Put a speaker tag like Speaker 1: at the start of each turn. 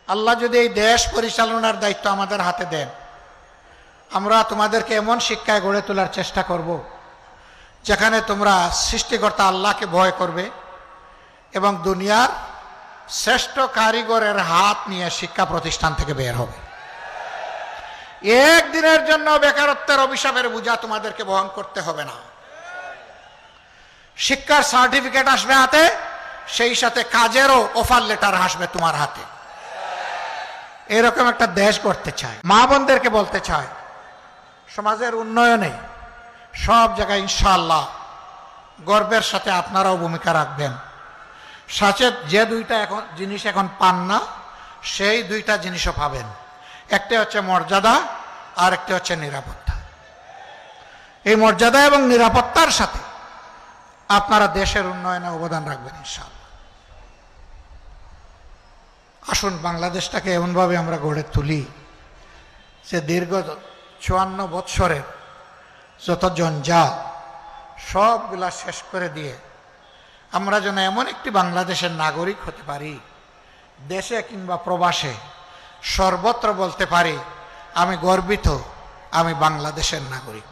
Speaker 1: আল্লাহ যদি এই দেশ পরিচালনার দায়িত্ব আমাদের হাতে দেন, আমরা তোমাদেরকে এমন শিক্ষায় গড়ে তোলার চেষ্টা করব যেখানে তোমরা সৃষ্টিকর্তা আল্লাহকে ভয় করবে এবং দুনিয়ার শ্রেষ্ঠ কারিগরের হাত নিয়ে শিক্ষা প্রতিষ্ঠান থেকে বের হবে। একদিনের জন্য বেকারত্বের অভিশাপের বোঝা তোমাদেরকে বহন করতে হবে না। শিক্ষার সার্টিফিকেট আসবে হাতে, সেই সাথে কাজেরও অফার লেটার আসবে তোমার হাতে। এরকম একটা দেশ গড়তে চায়। মা বোনদেরকে বলতে চায়, সমাজের উন্নয়নে সব জায়গায় ইনশাআল্লাহ গর্বের সাথে আপনারাও ভূমিকা রাখবেন। সাথে যে দুইটা এখন জিনিস এখন পান না, সেই দুইটা জিনিসও পাবেন। একটা হচ্ছে মর্যাদা, আর একটা হচ্ছে নিরাপত্তা। এই মর্যাদা এবং নিরাপত্তার সাথে আপনারা দেশের উন্নয়নে অবদান রাখবেন ইনশাআল্লাহ। আসুন বাংলাদেশটাকে এমনভাবে আমরা গড়ে তুলি যে দীর্ঘ 54 বৎসরের যত জঞ্জাল সবগুলা শেষ করে দিয়ে আমরা যেন এমন একটি বাংলাদেশের নাগরিক হতে পারি, দেশে কিংবা প্রবাসে সর্বত্র বলতে পারি, আমি গর্বিত, আমি বাংলাদেশের নাগরিক।